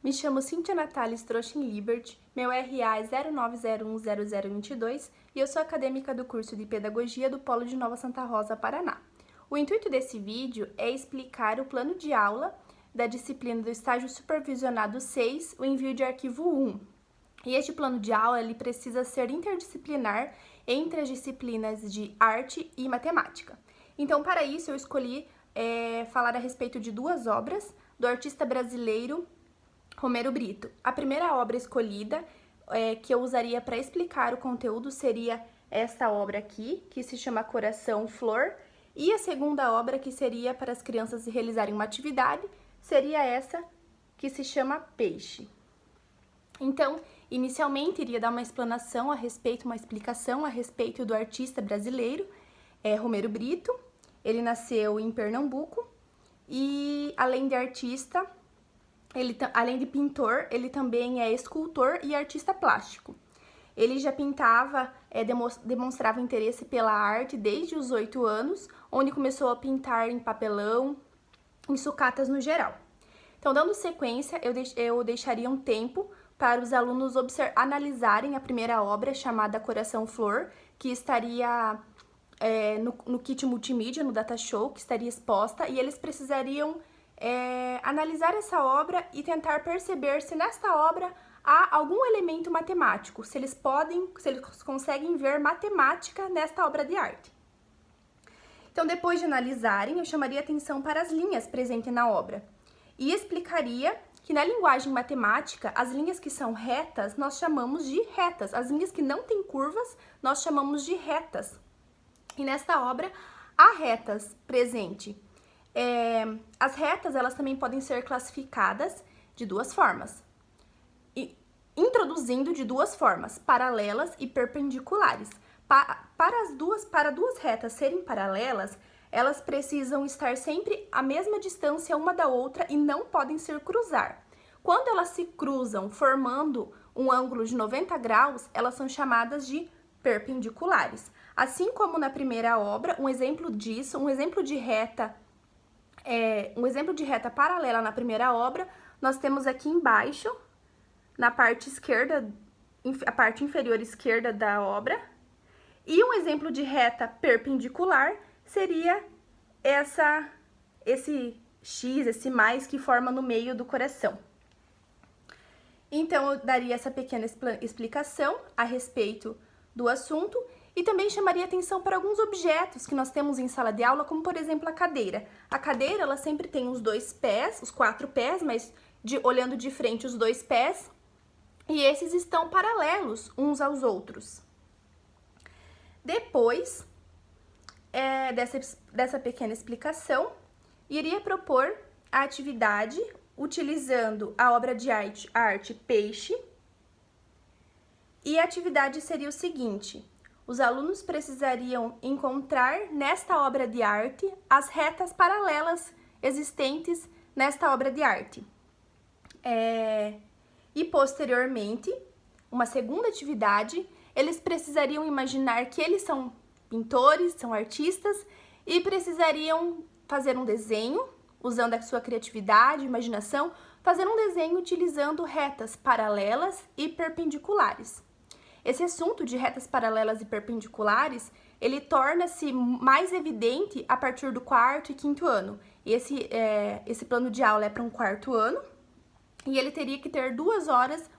Me chamo Cíntia Natália Strochin-Libert, meu RA é 09010022 e eu sou acadêmica do curso de Pedagogia do Polo de Nova Santa Rosa, Paraná. O intuito desse vídeo é explicar o plano de aula da disciplina do estágio supervisionado 6, o envio de arquivo 1. E este plano de aula ele precisa ser interdisciplinar entre as disciplinas de arte e matemática. Então, para isso, eu escolhi falar a respeito de duas obras do artista brasileiro Romero Britto. A primeira obra escolhida que eu usaria para explicar o conteúdo seria esta obra aqui, que se chama Coração Flor, e a segunda obra, que seria para as crianças realizarem uma atividade, seria essa que se chama Peixe. Então, inicialmente, iria dar uma explicação a respeito do artista brasileiro, Romero Britto. Ele nasceu em Pernambuco e, além de artista, além de pintor, ele também é escultor e artista plástico. Ele já pintava, demonstrava interesse pela arte desde os 8 anos, onde começou a pintar em papelão, em sucatas no geral. Então, dando sequência, eu deixaria um tempo para os alunos analisarem a primeira obra, chamada Coração Flor, que estaria no kit multimídia, no data show, que estaria exposta, e eles precisariam analisar essa obra e tentar perceber se nesta obra há algum elemento matemático, se eles conseguem ver matemática nesta obra de arte. Então, depois de analisarem, eu chamaria atenção para as linhas presentes na obra e explicaria que na linguagem matemática, as linhas que são retas, nós chamamos de retas. As linhas que não têm curvas, nós chamamos de retas. E nesta obra, há retas presentes. As retas, elas também podem ser classificadas de duas formas. Introduzindo de duas formas, paralelas e perpendiculares. Para duas retas serem paralelas, elas precisam estar sempre à mesma distância uma da outra e não podem se cruzar. Quando elas se cruzam formando um ângulo de 90 graus, elas são chamadas de perpendiculares. Assim como na primeira obra, um exemplo de reta paralela na primeira obra, nós temos aqui embaixo, na parte esquerda, a parte inferior esquerda da obra, e um exemplo de reta perpendicular seria esse X, esse mais que forma no meio do coração. Então, eu daria essa pequena explicação a respeito do assunto e também chamaria atenção para alguns objetos que nós temos em sala de aula, como, por exemplo, a cadeira. A cadeira, ela sempre tem os 2 pés, os 4 pés, mas olhando de frente os 2 pés, e esses estão paralelos uns aos outros. Depois dessa pequena explicação, iria propor a atividade utilizando a obra de arte Peixe, e a atividade seria o seguinte: os alunos precisariam encontrar nesta obra de arte as retas paralelas existentes nesta obra de arte. E posteriormente, uma segunda atividade, eles precisariam imaginar que eles são pintores, são artistas, e precisariam fazer um desenho, usando a sua criatividade, imaginação, fazer um desenho utilizando retas paralelas e perpendiculares. Esse assunto de retas paralelas e perpendiculares, ele torna-se mais evidente a partir do 4º e 5º ano. E esse plano de aula é para um 4º ano, e ele teria que ter 2 horas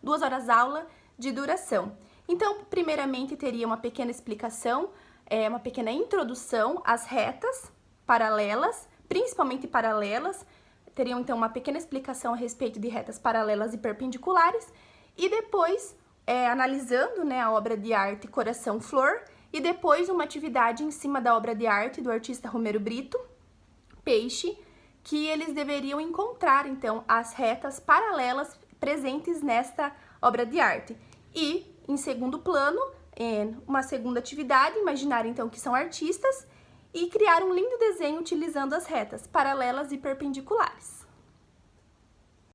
aula de duração. Então, primeiramente, teria uma pequena explicação, uma pequena introdução às retas paralelas, principalmente paralelas. Teriam, então, uma pequena explicação a respeito de retas paralelas e perpendiculares, e depois, analisando, a obra de arte Coração Flor, e depois uma atividade em cima da obra de arte do artista Romero Britto, Peixe, que eles deveriam encontrar, então, as retas paralelas presentes nesta obra de arte. E, em segundo plano, uma segunda atividade, imaginar, então, que são artistas e criar um lindo desenho utilizando as retas paralelas e perpendiculares.